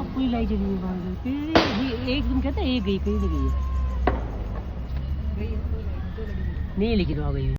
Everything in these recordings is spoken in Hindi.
पूरी लाइट जली हुई बाहर। एक दिन कहता है एक गई, कहीं नहीं गई है नहीं, लेकिन आ गई है।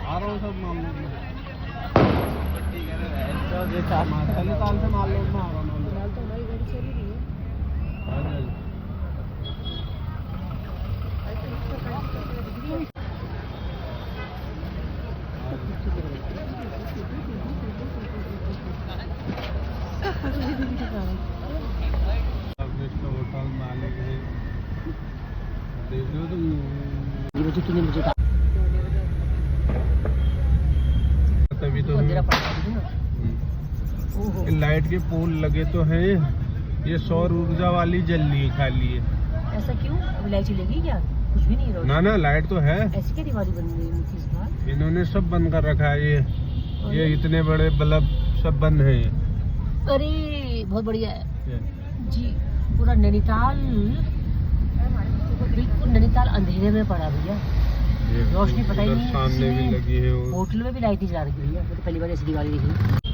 आ रहा हूँ सब मामले में ताल से माल लोड में आ रहा हूँ। माल तो हमारी गाड़ी चली रही है। होटल मालिक है, देख लो तुम। मुझे तूने मुझे तभी तो लाइट के पोल लगे तो हैं, ये सौर ऊर्जा वाली जल रही है खाली है। ऐसा क्यों? लाइट चलेगी क्या? कुछ भी नहीं रोड। ना लाइट तो है। ऐसी क्या दिवाली बन गई इस बार? इन्होंने सब बंद कर रखा है। ये इतने बड़े बल्ब सब बंद है ये। अरे बहुत बढ़िया है जी। पूरा नैनीताल, बिल्कुल नैनीताल अंधेरे में पड़ा भैया, रोशनी पता ही नहीं। सामने भी लगी है। होटल में भी लाइट नहीं जला रखी भैया। तो पहली बार ऐसी दिवाली देखी।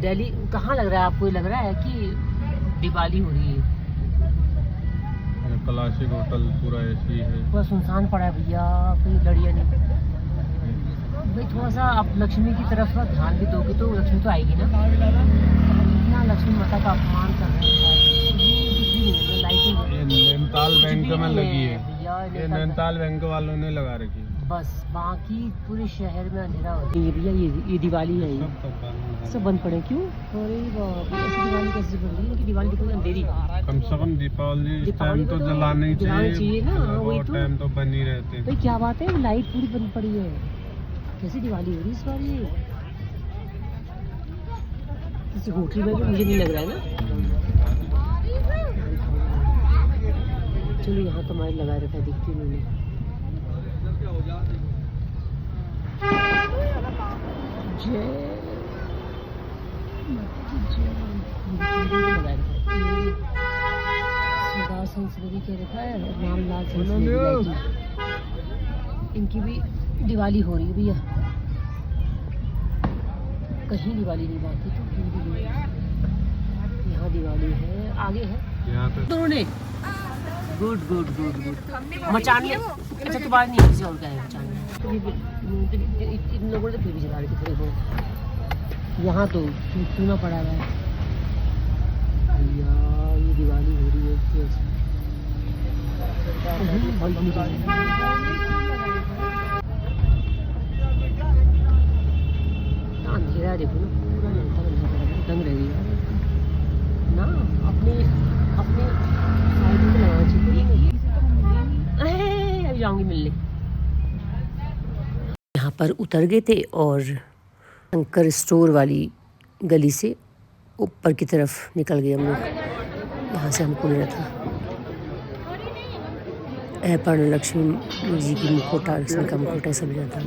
दिल्ली कहाँ लग रहा है आपको? लग रहा है कि दिवाली हो रही है। क्लासिक होटल पूरा ऐसी है, पूरा सुनसान पड़ा है भैया, कोई लड़िया नहीं। भाई थोड़ा सा आप लक्ष्मी की तरफ ध्यान भी दोगे तो लक्ष्मी तो आएगी ना। इतना लक्ष्मी माता का अपमान कर रहे हैं। लाइटिंग ये नैनीताल बैंक में लगी है भैया, ये नैनीताल बैंक वालों ने लगा रखी है। बस बाकी पूरे शहर में अंधेरा हो गया। ये भैया ये दिवाली है, ये सब बंद पड़े क्यों? अरे बाप रे, ऐसी दिवाली कैसे बन रही है? कि दिवाली कोई अंधेरी। कम से कम दीपावली इस टाइम तो जलाना ही चाहिए ना। वही तो टाइम तो बन ही रहते हैं। भाई क्या बात है, लाइट पूरी बंद पड़ी है। कैसी दिवाली हो रही है इस बार? ये किसी होटल में भी मुझे नहीं लग रहा है ना। चलो यहाँ तो हमारे लगा रखा है, दिखती नहीं। कह रखा है रामलाल संस्कृति, इनकी भी दिवाली हो रही है भैया। कहीं दिवाली नहीं, बाकी तो कहीं भी यहाँ दिवाली है, आगे है यहाँ पे दोनों ने। Good good good good. मचान में अच्छा तो बात नहीं है, किसी और का है मचान में। इन लोगों ने तो फिर भी जला रही थी थोड़ी बहुत। यहाँ तो चूना पड़ा हुआ है भैया। ये दिवाली हो रही है अंधेरा। देखो ना पूरा दंग रही है ना। अपने अपने साइड में लगाना चाहिए। अभी जाऊंगी मिलने। यहाँ पर उतर गए थे और शंकर स्टोर वाली गली से ऊपर की तरफ निकल गए हम लोग। यहाँ से हमको लेना था पर्ण लक्ष्मी जी की मुखोटा, लक्ष्मी का मुखोटा सब जाता है।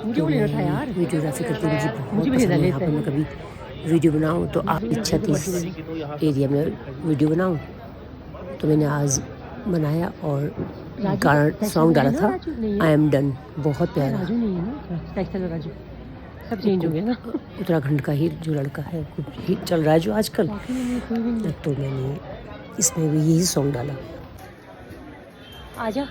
मुझे वो लेना था यार। वीडियोग्राफी करते मुझे बहुत पसंद है। यहाँ पर मैं कभी वीडियो बनाऊँ तो आप इच्छा थी इस एरिया में वीडियो बनाऊँ, तो मैंने आज बनाया और गाना सॉन्ग डाला था, आई एम डन। बहुत प्यारा। राजू सब चेंज हो गया ना। उत्तराखंड का ही जो लड़का है, कुछ हिट चल रहा है जो आजकल, तो मैंने इसमें भी यही सॉन्ग डाला। आजा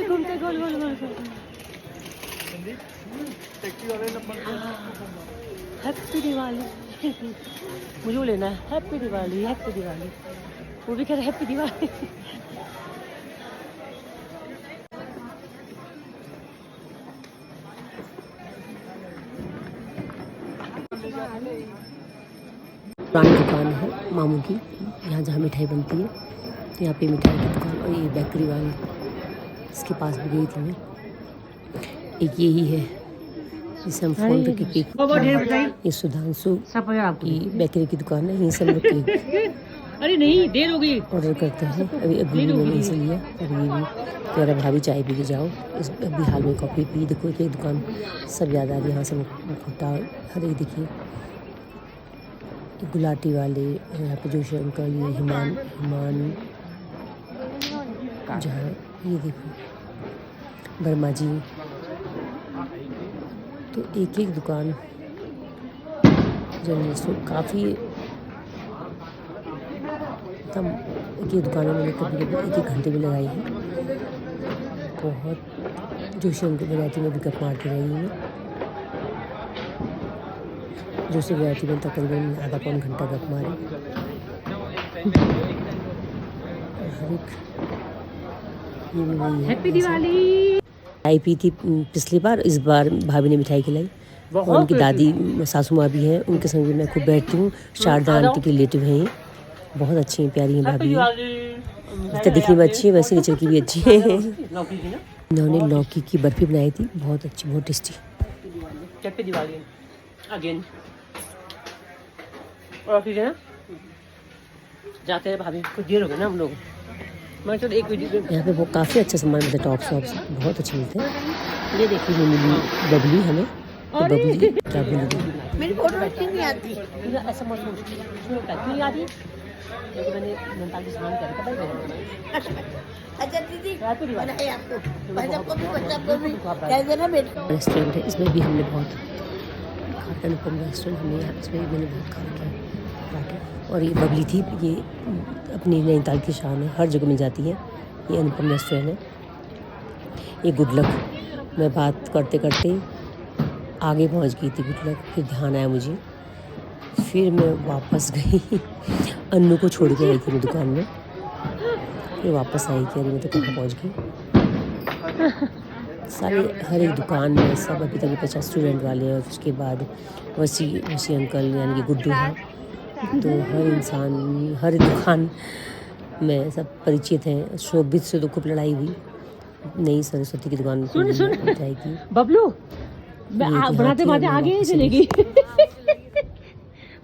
घूमते गोल गोल गोल। हैप्पी दिवाली। मुझे वो लेना है, हैप्पी दिवाली हैप्पी दिवाली। वो भी कह रहे हैप्पी दिवाली। पुरानी दुकान है मामू की, यहाँ जहाँ मिठाई बनती है। यहाँ पे मिठाई की दुकान और ये बेकरी वाले, इसके पास भी गई थी मैं। एक यही है जिसे हम फ़ोन पे केक, ये सुधांशु की बेकरी की दुकान है, यहीं से हम लोग केक अरे नहीं देर हो गई ऑर्डर करते हैं। अभी भी मैंने इसे लिया और ये भी कह रहा भाभी चाय पी के जाओ। इस अभी हाल में कॉफ़ी पी। देखो एक दुकान सब याद आ रही है यहाँ से मुखौटा हर एक। देखिए गुलाटी वाले, यहाँ पे जोशी अंकल, ये हिमान जहाँ ये देखो वर्मा जी। तो एक एक दुकान जनरल स्टोर काफ़ी तब एक ही दुकानों में कभी एक एक घंटे भी लगाई है। बहुत जोशी अंकल वैरायटी में भी गप मारती रही हूँ। जोशी वैरायटी में तकरीबन आधा पौन घंटा गप मारे। हर एक ये भी वही है। हैप्पी दिवाली। चाय पी थी पिछली बार, इस बार भाभी ने मिठाई खिलाई। और उनकी दादी सासू माँ भी हैं, उनके संग भी मैं खूब बैठती हूँ। शारदा आंटी के रिलेटिव हैं, बहुत अच्छी हैं, प्यारी हैं भाभी। तो दिखने में अच्छी है, वैसे नेचर की भी अच्छी है। इन्होंने लौकी की बर्फी बनाई थी, बहुत अच्छी, बहुत टेस्टी। Happy Diwali again. और फिर है जाते हैं भाभी, कुछ देर हो गया ना हम लोग। मैं चलो एक यहाँ पे वो काफ़ी अच्छा सामान मिलता है, टॉप शॉप्स बहुत अच्छे मिलते हैं। ये देखिए जो मिली बबली हमें, तो बबली क्या बोली मेरी फोटो नहीं आती ऐसा मत क्यों नहीं आती? मैंने नैनीताल से सामान कर अच्छा दीदी रेस्टोरेंट है, इसमें भी हमने बहुत खाता। अनुपम रेस्टोरेंट हमें यहाँ, इसमें भी मैंने बहुत खा रखा है। और ये बबली थी, ये अपनी नैनीताल की शान है, हर जगह मिल जाती है। ये अनुपम रेस्टोरेंट है। ये गुड लक, मैं बात करते करते आगे पहुँच गई थी गुड लक, फिर ध्यान आया मुझे, फिर मैं वापस गई। अन्नू को छोड़ के आई थी मैं दुकान में, फिर वापस आई कि अरे मैं तो कहाँ पहुँच गई। सारे हर एक दुकान में सब अभी तक 50 स्टूडेंट वाले हैं। और उसके बाद वसी अंकल यानी कि गुड्डू हैं। तो हर इंसान हर दुकान में सब परिचित हैं। शोभित से तो खूब लड़ाई हुई। नई सरस्वती की दुकान जाएगी बबलू बनाते बनाते आगे चलेगी।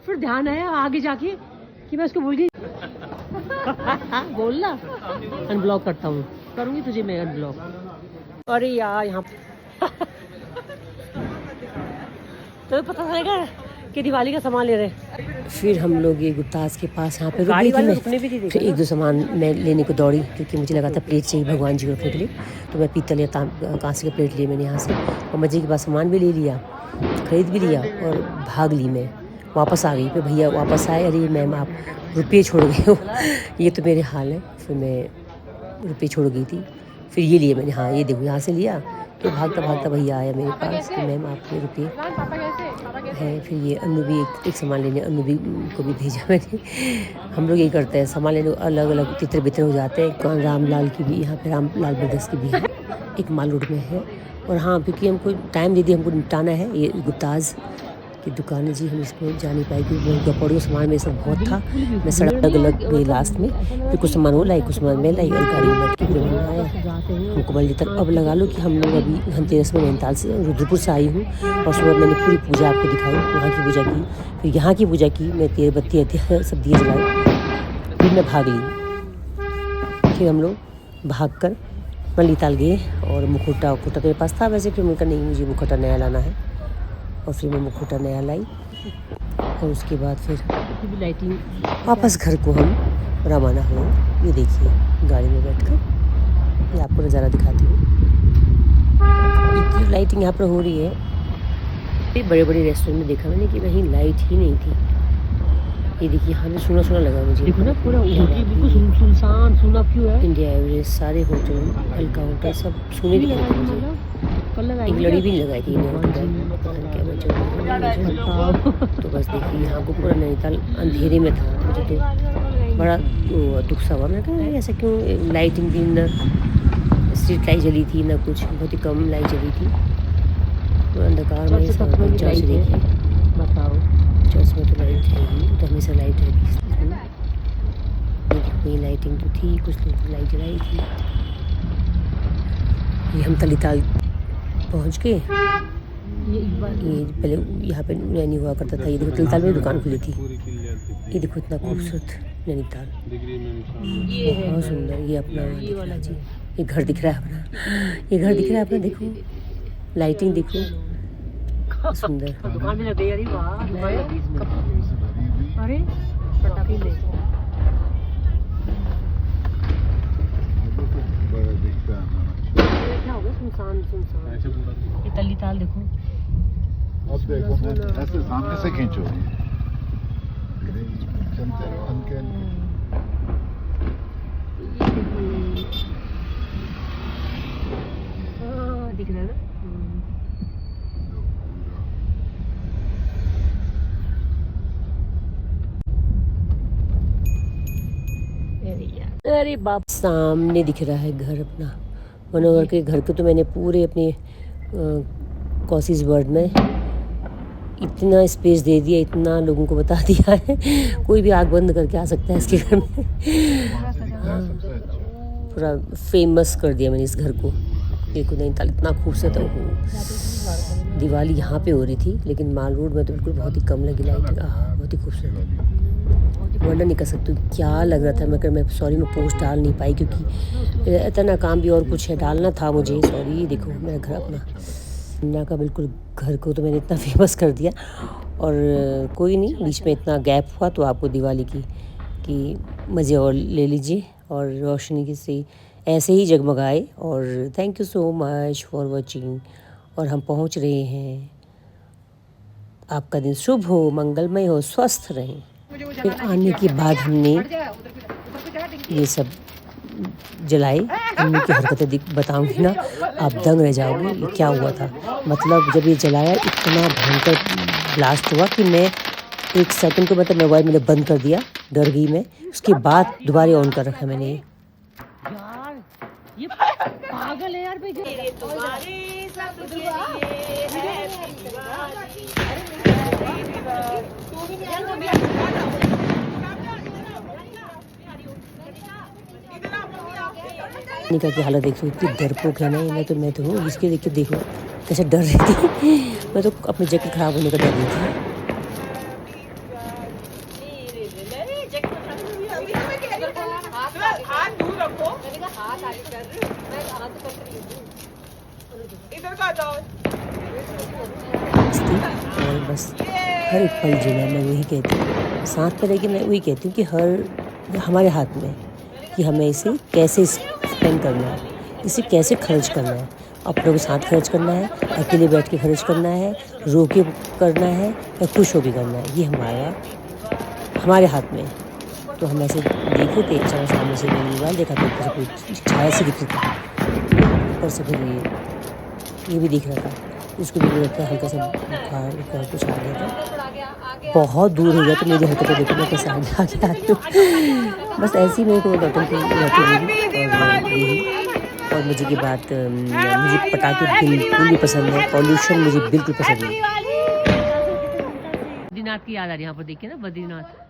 फिर ध्यान आया आगे जाके कि मैं उसको बोल गई बोलना अनब्लॉक करता हूँ, करूँगी तुझे मैं अनब्लॉक। अरे यार यहाँ तो पता चलेगा कि दिवाली का सामान ले रहे। फिर हम लोग ये गुप्ताज के पास यहाँ पे रुक गई थी मैं। फिर एक दो सामान मैं लेने को दौड़ी क्योंकि मुझे लगा था प्लेट चाहिए भगवान जी को रखने के लिए। तो मैं पीतल या कांसे का प्लेट लिए मैंने यहाँ से, और मजे के बाद सामान भी ले लिया, खरीद भी लिया और भाग ली। मैं वापस आ गई। फिर भैया वापस आए, अरे मैम आप रुपये छोड़ गए हो। ये तो मेरे हाल है। फिर मैं रुपये छोड़ गई थी। फिर ये लिए मैंने, हाँ ये देखो यहाँ से लिया। तो भागता भागता भैया आया मेरे पास कि मैम आपके रुपये है। फिर ये अन्नू भी एक सामान लेने, अन्नू भी को भी भेजा मैंने। हम लोग यही करते हैं, सामान लेने अलग अलग तितर बितर हो जाते हैं। रामलाल की भी यहाँ पे रामलाल ब्रदर्स की भी है, एक माल रोड में है। और हाँ क्योंकि हमको टाइम दे दिया, हमको निपटाना है। ये गुप्ताज की दुकान है जी, हम इसमें जा नहीं पाए क्योंकि गपड़ियों सामान मेरे साथ बहुत था। मैं सड़क अलग गई लास्ट में, फिर कुछ सामान वो लाई, कुछ सामान मैं लाई और गाड़ी में बैठ के फिर वहाँ आया। हमको बल्ली तक अब लगा लो कि हम लोग अभी धनतेरस में नैनीताल से रुद्रपुर से आई हूँ। और सुबह मैंने पूरी पूजा आपको दिखाई, वहाँ की पूजा की, फिर यहाँ की पूजा की। मैं 13 बत्ती सब दिए जलाए, फिर मैं भाग ली। फिर हम लोग भाग कर नैनीताल गए और मुखौटा तो मेरे पास था वैसे। फिर मुझे नहीं, मुझे मुखौटा नया लाना है और फिर मैं मुखौटा नया लाई। और उसके बाद फिर लाइटिंग वापस घर को हम रवाना हुए। ये देखिए गाड़ी में बैठकर ये आपको नज़ारा दिखाती हूँ। इतनी लाइटिंग यहाँ पर हो रही है। ये बड़े बड़े रेस्टोरेंट में देखा मैंने कि कहीं लाइट ही नहीं थी। ये देखिए यहाँ पे सुना सुना लगा मुझे, देखो ना पूरा बिल्कुल सुनसान सुना क्यों है। इंडिया एवरेस्ट, सारे होटल, अलका होटल सब सुने दिखे मुझे। एक लड़ी भी नहीं लगाई थी तो बस देखिए यहाँ को पूरा नैनीताल अंधेरे में था। मुझे तो बड़ा दुख सा हुआ। मैंने कहा ऐसा क्यों, लाइटिंग भी ना, स्ट्रीट लाइट जली थी ना कुछ, बहुत ही कम लाइट जली थी। तो अंधकार में चर्च देखिए, बताओ चर्च में तो लाइट है ही, तो हमेशा लाइट है। ये लाइटिंग तो थी, कुछ लोग लाइट जलाई थी। ये हम तलीताल पहुँच के, ये पहले यहाँ पे नैनी हुआ करता था। ये देखो तलीताल में दुकान खुली थी। ये देखो इतना खूबसूरत नैनीताल, बहुत सुंदर। ये अपना ये वाला जी, ये घर दिख रहा है अपना, ये घर दिख रहा है अपना। देखो लाइटिंग देखो, सुंदर। दुकान में लग गई। अरे वाह, अरे पटाखे ले क्या होगा, सुनसान सुनसान। ये तलीताल देखो, अब देखो ऐसे सामने से खींचो, चलते रहो हल्के हल्के। हाँ दिख रहा है ना। अरे बाप, सामने दिख रहा है घर अपना मनोहर के। घर को तो मैंने पूरे अपने कॉसीज वर्ल्ड में इतना स्पेस दे दिया, इतना लोगों को बता दिया है, कोई भी आँख बंद करके आ सकता है इसके घर में। हाँ, पूरा फेमस कर दिया मैंने इस घर को। देखो नैनीताल इतना खूबसूरत है। दिवाली यहाँ पे हो रही थी, लेकिन माल रोड में तो बिल्कुल बहुत ही कम लगी लाइट। बहुत ही खूबसूरत, वर्णन नहीं कर सकती क्या लग रहा था। मैं सॉरी, मैं पोस्ट डाल नहीं पाई क्योंकि इतना काम भी और कुछ है डालना था मुझे। सॉरी। देखो मेरा घर अपना अन्ना का बिल्कुल घर को तो मैंने इतना फेमस कर दिया। और कोई नहीं, बीच में इतना गैप हुआ तो आपको दिवाली की मज़े और ले लीजिए, और रोशनी से ऐसे ही जगमगाए। और thank you so much for watching. और हम पहुंच रहे हैं। आपका दिन शुभ हो, मंगलमय हो, स्वस्थ रहें। फिर आने के बाद हमने ये सब जलाए। मम्मी की हरकतें बताऊंगी ना, आप दंग रह जाओगे। ये क्या हुआ था, मतलब जब ये जलाया इतना भयंकर ब्लास्ट हुआ कि मैं 1 सेकंड को मतलब मोबाइल मैंने बंद कर दिया, डर गई मैं। उसके बाद दोबारा ऑन कर रखा मैंने। यार ये पागल है यार। निका की हालत देखो, इतनी डरपोक है ना। मैं तो हूँ इसके देख के देखो कैसे डर रही थी। मैं तो अपनी जैकेट खराब होने का डर रही थी। और बस हर एक पल जीना, मैं वही कहती हूँ। साथ में रह के मैं वही कहती हूँ कि हमारे हाथ में कि हमें इसे कैसे स्पेंड करना है, इसे कैसे खर्च करना है। अपनों के साथ खर्च करना है, अकेले बैठ के खर्च करना है, रो के करना है या खुश होकर करना है, ये हमारे हाथ में। तो हम ऐसे देख रहे थे, अच्छा सामने से मोबाइल देखा तो ऊपर से कोई छाया से दिख रही थी, ऊपर से फिर ये भी दिख रहा था। उसको भी लगता है हल्का सा बुखार कुछ आ गया था, बहुत दूर हो गया। तो मेरी हरकतें देखो मैं कैसे आगे आती हूँ। बस ऐसी मेरे को नौटंकी और मुझे की बात, मुझे पटाखे बिल्कुल भी पसंद है, पॉल्यूशन मुझे बिल्कुल पसंद नहीं। बद्रीनाथ की याद आ रही है यहाँ पर, देखिए ना बद्रीनाथ।